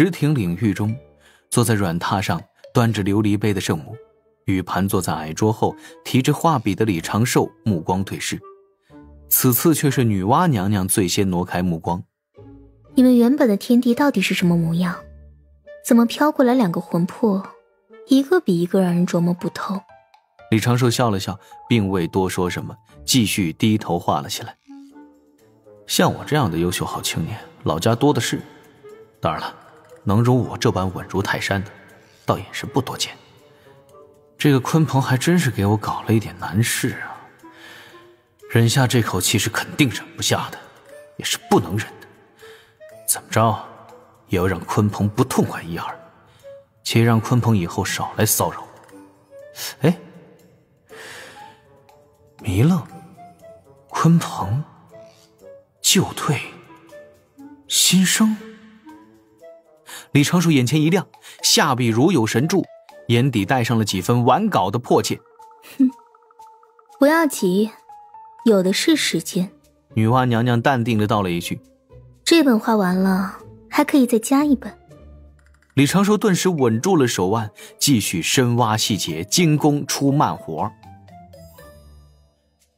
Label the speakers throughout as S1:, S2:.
S1: 石亭领域中，坐在软榻上端着琉璃杯的圣母，与盘坐在矮桌后提着画笔的李长寿目光对视。此次却是女娲娘娘最先挪开目光。
S2: 你们原本的天地到底是什么模样？怎么飘过来两个魂魄，一个比一个让人琢磨不透？
S1: 李长寿笑了笑，并未多说什么，继续低头画了起来。像我这样的优秀好青年，老家多的是。当然了，能如我这般稳如泰山的，倒也是不多见。这个鲲鹏还真是给我搞了一点难事啊！忍下这口气是肯定忍不下的，也是不能忍的。怎么着，也要让鲲鹏不痛快一二，且让鲲鹏以后少来骚扰我。哎，弥勒、鲲鹏、旧退、新生。李长寿眼前一亮，下笔如有神助，眼底带上了几分完稿的迫切。
S2: 哼，不要急，有的是时间。
S1: 女娲娘娘淡定地道了一句：
S2: 这本画完了，还可以再加一本。
S1: 李长寿顿时稳住了手腕，继续深挖细节，精工出慢活。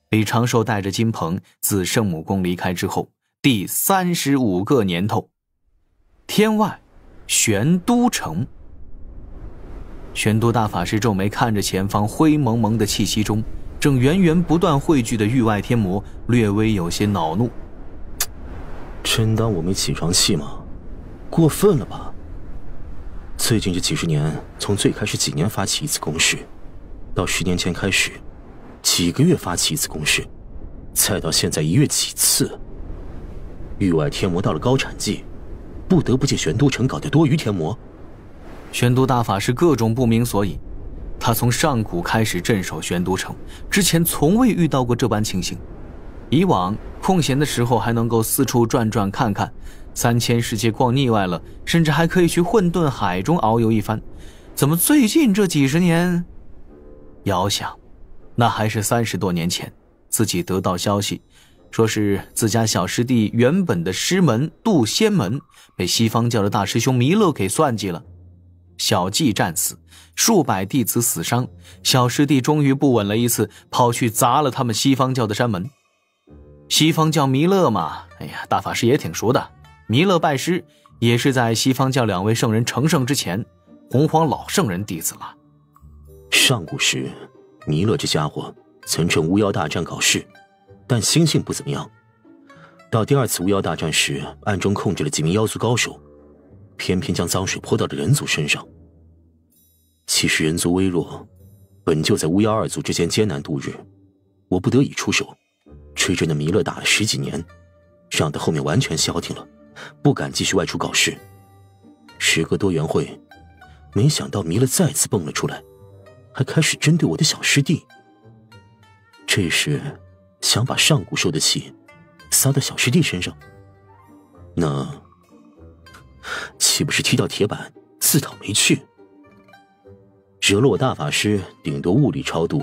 S1: 李长寿带着金鹏自圣母宫离开之后，第35个年头，天外玄都城。玄都大法师皱眉看着前方灰蒙蒙的气息中正源源不断汇聚的域外天魔，略微有些恼怒。
S3: 真当我没起床气吗？过分了吧？最近这几十年，从最开始几年发起一次攻势，到10年前开始几个月发起一次攻势，再到现在1月几次。域外天魔到了高产季，不得不借玄都城搞掉多余天魔。
S1: 玄都大法师各种不明所以，他从上古开始镇守玄都城，之前从未遇到过这般情形。以往空闲的时候还能够四处转转看看，3000世界逛腻歪了，甚至还可以去混沌海中遨游一番。怎么最近这几十年？遥想，那还是30多年前，自己得到消息，说是自家小师弟原本的师门渡仙门被西方教的大师兄弥勒给算计了，小伎战死，数百弟子死伤，小师弟终于不稳了一次，跑去砸了他们西方教的山门。西方教弥勒嘛，哎呀，大法师也挺熟的。弥勒拜师也是在西方教2位圣人成圣之前，洪荒老圣人弟子了。
S3: 上古时，弥勒这家伙曾趁巫妖大战搞事，但心性不怎么样。到第2次巫妖大战时，暗中控制了几名妖族高手，偏偏将脏水泼到了人族身上。其实人族微弱，本就在巫妖2族之间艰难度日，我不得已出手，追着那弥勒打了10几年，让他后面完全消停了，不敢继续外出搞事。时隔多元会，没想到弥勒再次蹦了出来，还开始针对我的小师弟。这是想把上古受的气撒到小师弟身上，那岂不是踢到铁板自讨没趣？惹了我大法师，顶多物理超度，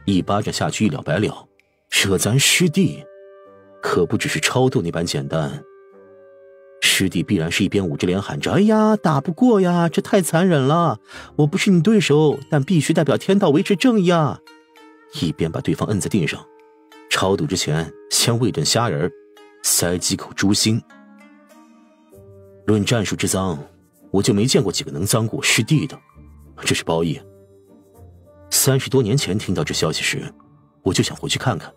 S3: 一巴掌下去一了百了。惹咱师弟，可不只是超度那般简单。师弟必然是一边捂着脸喊着：“哎呀，打不过呀，这太残忍了！我不是你对手，但必须代表天道维持正义啊！”一边把对方摁在地上，超度之前先喂顿虾仁，塞几口猪心。论战术之脏，我就没见过几个能脏过我师弟的，这是褒义。30多年前听到这消息时，我就想回去看看，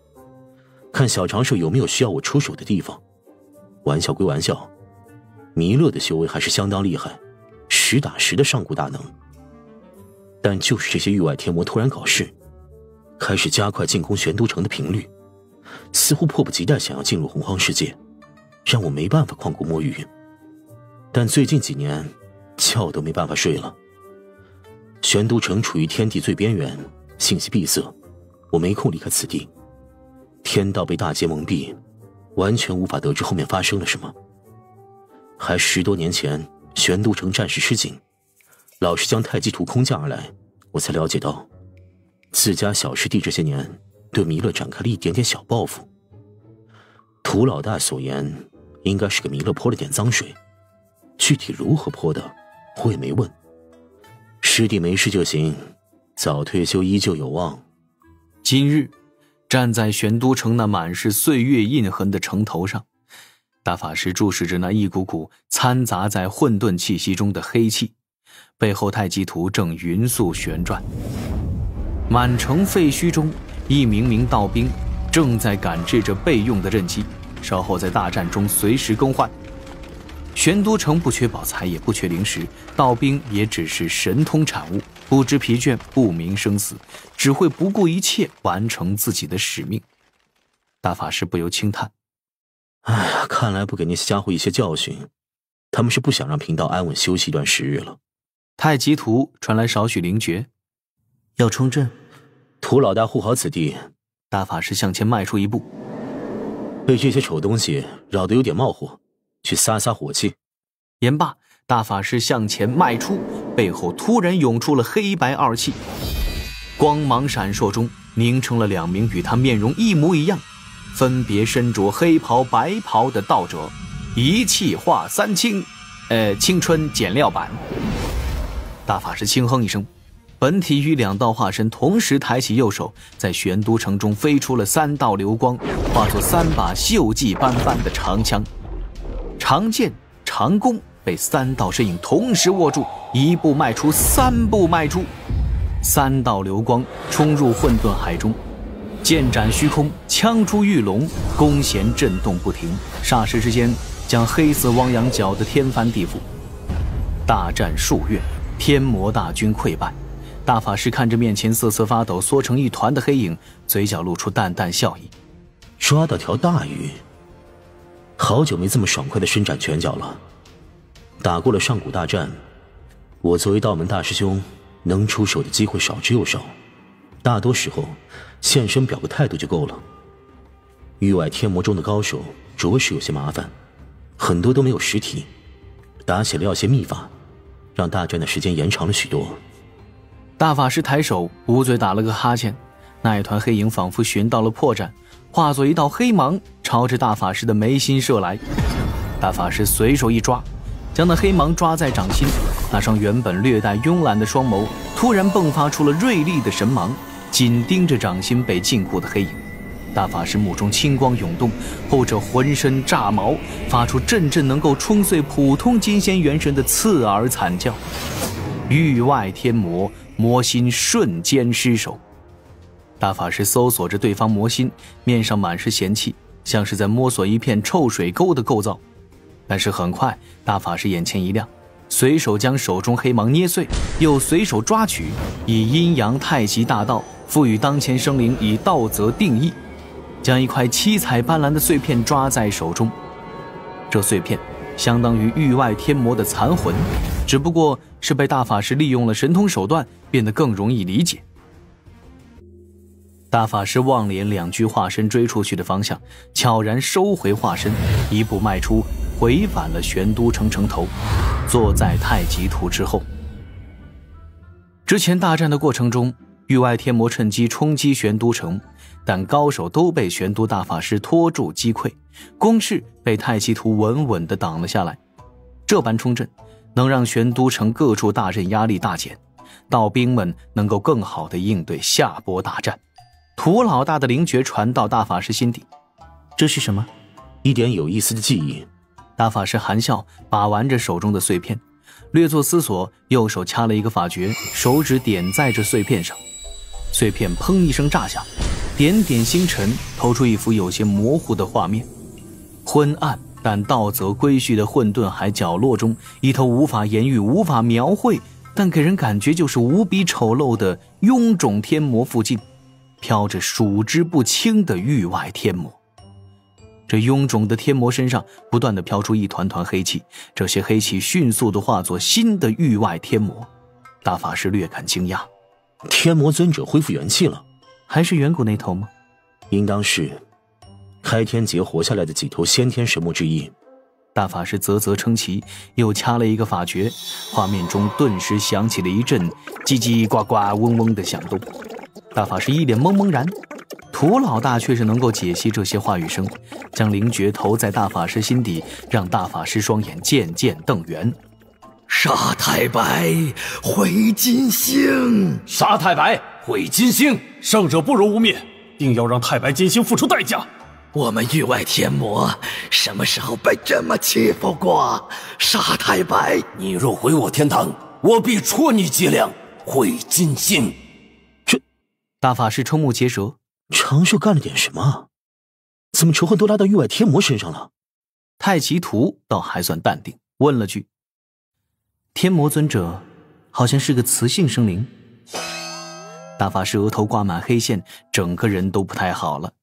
S3: 看小长寿有没有需要我出手的地方。玩笑归玩笑，弥勒的修为还是相当厉害，10打10的上古大能。但就是这些域外天魔突然搞事，开始加快进攻玄都城的频率，似乎迫不及待想要进入洪荒世界，让我没办法旷古摸鱼。但最近几年，觉都没办法睡了。玄都城处于天地最边缘，信息闭塞，我没空离开此地。天道被大劫蒙蔽，完全无法得知后面发生了什么。还10多年前，玄都城战事吃紧，老师将太极图空降而来，我才了解到，自家小师弟这些年对弥勒展开了一点点小报复。涂老大所言，应该是给弥勒泼了点脏水，具体如何破的，我也没问。师弟没事就行，早退休依旧有望。
S1: 今日站在玄都城那满是岁月印痕的城头上，大法师注视着那一股股掺杂在混沌气息中的黑气，背后太极图正匀速旋转。满城废墟中，一名名道兵正在赶制着备用的刃机，稍后在大战中随时更换。玄都城不缺宝材，也不缺灵石，道兵也只是神通产物，不知疲倦，不明生死，只会不顾一切完成自己的使命。大法师不由轻叹：
S3: 哎呀，看来不给那些家伙一些教训，他们是不想让贫道安稳休息一段时日了。
S1: 太极图传来少许灵觉，
S4: 要冲阵，
S3: 图老大护好此地。
S1: 大法师向前迈出一步，
S3: 被这些丑东西扰得有点冒火，去撒撒火气。
S1: 言罢，大法师向前迈出，背后突然涌出了黑白二气，光芒闪烁中凝成了2名与他面容一模一样，分别身着黑袍白袍的道者，一气化三清，青春减料版。大法师轻哼一声，本体与2道化身同时抬起右手，在玄都城中飞出了3道流光，化作3把锈迹斑斑的长枪。长剑、长弓被3道身影同时握住，一步迈出，3步迈出，3道流光冲入混沌海中，剑斩虚空，枪出玉龙，弓弦震动不停，霎时之间将黑色汪洋搅得天翻地覆。大战数月，天魔大军溃败，大法师看着面前瑟瑟发抖、缩成一团的黑影，嘴角露出淡淡笑意。
S3: 抓到条大鱼，好久没这么爽快地伸展拳脚了。打过了上古大战，我作为道门大师兄，能出手的机会少之又少，大多时候现身表个态度就够了。域外天魔中的高手着实有些麻烦，很多都没有实体，打起来要些秘法，让大战的时间延长了许多。
S1: 大法师抬手捂嘴打了个哈欠，那一团黑影仿佛寻到了破绽，化作一道黑芒朝着大法师的眉心射来。大法师随手一抓，将那黑芒抓在掌心，那双原本略带慵懒的双眸突然迸发出了锐利的神芒，紧盯着掌心被禁锢的黑影。大法师目中青光涌动，后者浑身炸毛，发出阵阵能够冲碎普通金仙元神的刺耳惨叫。域外天魔，魔心瞬间失手。大法师搜索着对方魔心，面上满是嫌弃，像是在摸索一片臭水沟的构造。但是很快，大法师眼前一亮，随手将手中黑芒捏碎，又随手抓取，以阴阳太极大道赋予当前生灵以道则定义，将一块七彩斑斓的碎片抓在手中。这碎片相当于域外天魔的残魂，只不过是被大法师利用了神通手段，变得更容易理解。大法师望脸2具化身追出去的方向，悄然收回化身，一步迈出，回返了玄都城城头，坐在太极图之后。之前大战的过程中，域外天魔趁机冲击玄都城，但高手都被玄都大法师拖住击溃，攻势被太极图稳稳地挡了下来。这般冲阵能让玄都城各处大阵压力大减，道兵们能够更好地应对下波大战。图老大的灵觉传到大法师心底，
S4: 这是什么？
S3: 一点有意思的记忆。
S1: 大法师含笑把玩着手中的碎片，略作思索，右手掐了一个法诀，手指点在这碎片上，碎片砰一声炸响，点点星辰透出一幅有些模糊的画面。昏暗但道则归墟的混沌海角落中，一头无法言喻无法描绘，但给人感觉就是无比丑陋的臃肿天魔附近飘着数之不清的域外天魔。这臃肿的天魔身上不断地飘出一团团黑气，这些黑气迅速地化作新的域外天魔。大法师略感惊讶，
S3: 天魔尊者恢复元气了？
S1: 还是远古那头吗？
S3: 应当是开天劫活下来的几头先天神魔之一。
S1: 大法师啧啧称奇，又掐了一个法诀，画面中顿时响起了一阵叽叽呱呱嗡嗡的响动。大法师一脸懵懵然，涂老大却是能够解析这些话语声，将灵诀投在大法师心底，让大法师双眼渐渐瞪圆。
S5: 杀太白，毁金星！
S6: 杀太白，毁金星！胜者不容污蔑，定要让太白金星付出代价。
S5: 我们域外天魔什么时候被这么欺负过？杀太白！
S6: 你若毁我天堂，我必戳你脊梁，毁金星！
S1: 大法师瞠目结舌，
S3: 长寿干了点什么？怎么仇恨都拉到域外天魔身上了？
S1: 太极图倒还算淡定，问了句：天魔尊者好像是个雌性生灵。大法师额头挂满黑线，整个人都不太好了。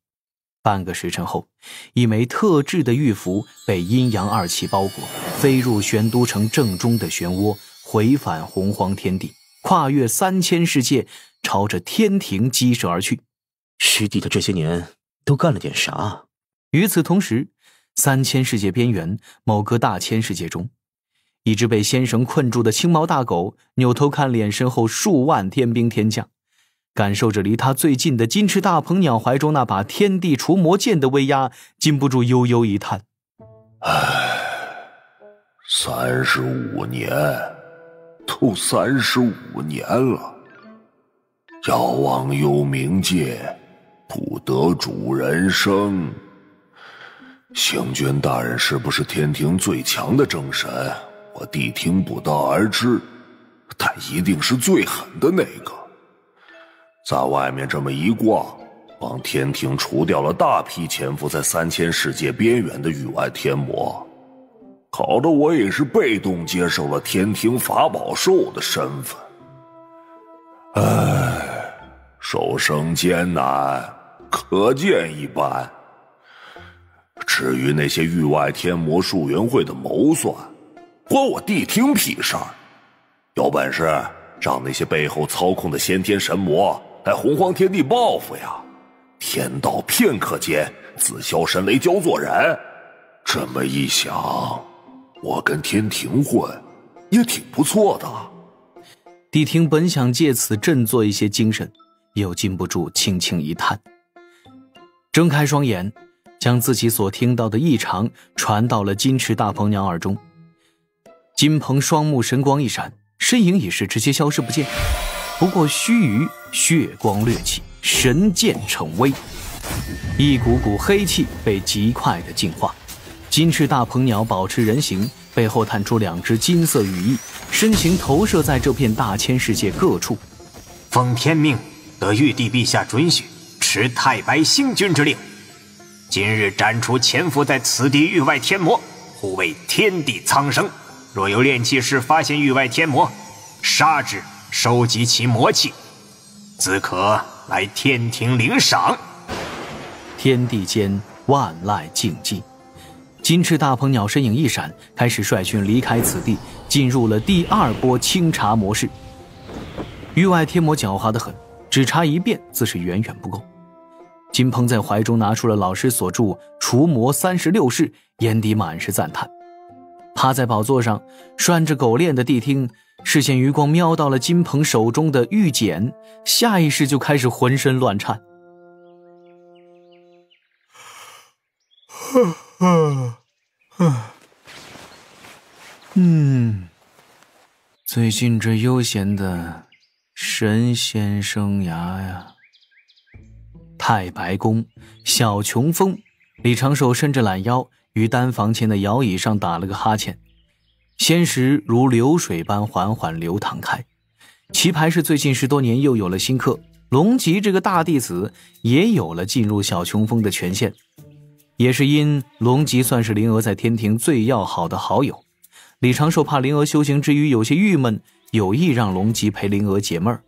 S1: 半个时辰后，一枚特制的玉符被阴阳二气包裹，飞入玄都城正中的漩涡，回返洪荒天地，跨越3000世界，朝着天庭激射而去。
S3: 师弟的这些年都干了点啥？
S1: 与此同时，3000世界边缘某个大千世界中，一只被仙绳困住的青毛大狗扭头看脸身后数万天兵天将，感受着离他最近的金翅大鹏鸟怀中那把天地除魔剑的威压，禁不住悠悠一叹：
S7: 唉，35年，都35年了，遥望幽冥界，不得主人生。星君大人是不是天庭最强的正神，我谛听不得而知，但一定是最狠的那个。在外面这么一逛，帮天庭除掉了大批潜伏在3000世界边缘的域外天魔，搞得我也是被动接受了天庭法宝兽的身份。唉，受生艰难，可见一斑。至于那些域外天魔术员会的谋算，关我谛听屁事儿。有本事让那些背后操控的先天神魔来洪荒天地报复呀！天道片刻间，自消神雷教做人。这么一想，我跟天庭混也挺不错的。
S1: 谛听本想借此振作一些精神，又禁不住轻轻一叹，睁开双眼，将自己所听到的异常传到了金翅大鹏鸟耳中。金鹏双目神光一闪，身影已是直接消失不见。不过须臾，血光掠起，神剑成威，一股股黑气被极快的净化。金翅大鹏鸟保持人形，背后探出2只金色羽翼，身形投射在这片大千世界各处。
S8: 奉天命，得玉帝陛下准许，持太白星君之令，今日斩除潜伏在此地域外天魔，护卫天地苍生。若有炼器师发现域外天魔，杀之，收集其魔气，自可来天庭领赏。
S1: 天地间万籁静寂，金翅大鹏鸟身影一闪，开始率军离开此地，进入了第2波清查模式。域外天魔狡猾得很，只查一遍自是远远不够。金鹏在怀中拿出了老师所著《除魔36式》，眼底满是赞叹。趴在宝座上拴着狗链的谛听，视线余光瞄到了金鹏手中的玉简，下意识就开始浑身乱颤。最近这悠闲的神仙生涯呀。太白宫小琼峰，李长寿伸着懒腰于单房前的摇椅上打了个哈欠，仙石如流水般缓缓流淌开。棋牌是最近10多年又有了新课，龙吉这个大弟子也有了进入小琼峰的权限。也是因龙吉算是灵娥在天庭最要好的好友，李长寿怕灵娥修行之余有些郁闷，有意让龙吉陪灵娥解闷儿。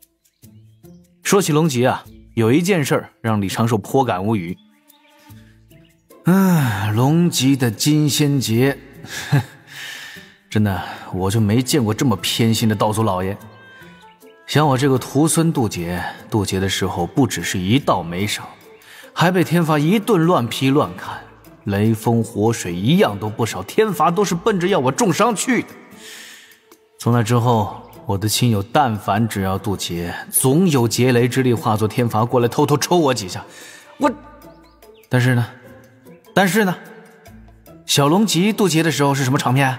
S1: 说起龙吉啊，有一件事让李长寿颇感无语。龙吉的金仙劫，真的我就没见过这么偏心的道祖老爷。像我这个徒孙渡劫的时候，不只是一道没赏，还被天罚一顿乱劈乱砍，雷风火水一样都不少，天罚都是奔着要我重伤去的。从那之后，我的亲友但凡只要渡劫，总有劫雷之力化作天罚过来偷偷抽我几下，但是呢，小龙吉渡劫的时候是什么场面？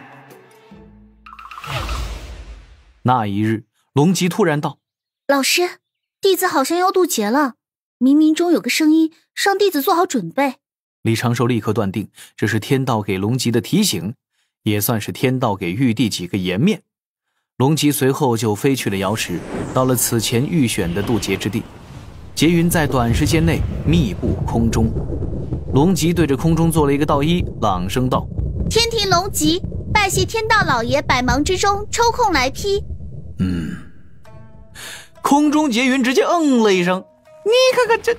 S1: 那一日，龙吉突然道：“
S2: 老师，弟子好像要渡劫了，冥冥中有个声音让弟子做好准备。”
S1: 李长寿立刻断定这是天道给龙吉的提醒，也算是天道给玉帝几个颜面。龙吉随后就飞去了瑶池，到了此前预选的渡劫之地。劫云在短时间内密布空中，龙吉对着空中做了一个道揖，朗声道：“
S2: 天庭龙吉，拜谢天道老爷百忙之中抽空来批。”
S1: 空中劫云直接了一声，你看看这。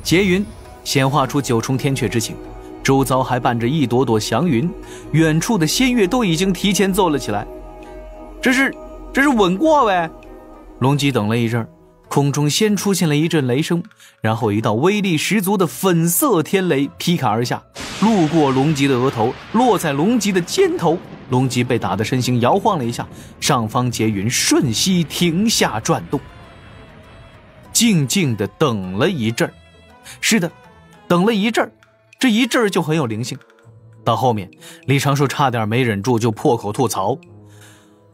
S1: 劫云显化出9重天阙之情，周遭还伴着一朵朵祥云，远处的仙乐都已经提前奏了起来。这是稳过呗。龙吉等了一阵，空中先出现了一阵雷声，然后一道威力十足的粉色天雷劈砍而下，路过龙吉的额头，落在龙吉的肩头。龙吉被打得身形摇晃了一下，上方劫云瞬息停下转动，静静地等了一阵。是的，等了一阵，这一阵就很有灵性。到后面，李长寿差点没忍住就破口吐槽：“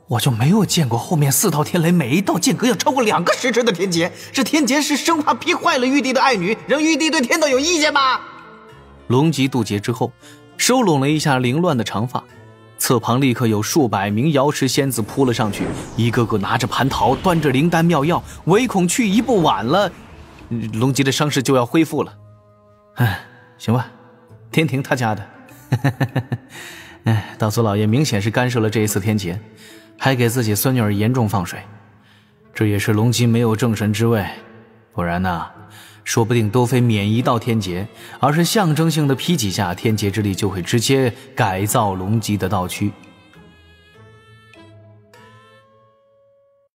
S1: 我就没有见过后面4道天雷每一道间隔要超过2个时辰的天劫，这天劫是生怕劈坏了玉帝的爱女，让玉帝对天道有意见吗？”龙吉渡劫之后，收拢了一下凌乱的长发，侧旁立刻有数百名瑶池仙子扑了上去，一个个拿着蟠桃，端着灵丹妙药，唯恐去一步晚了，龙吉的伤势就要恢复了。行吧，天庭他家的。道祖老爷明显是干涉了这一次天劫，还给自己孙女儿严重放水，这也是龙吉没有正神之位，不然呢，说不定都非免一道天劫，而是象征性的劈几下，天劫之力就会直接改造龙吉的道躯。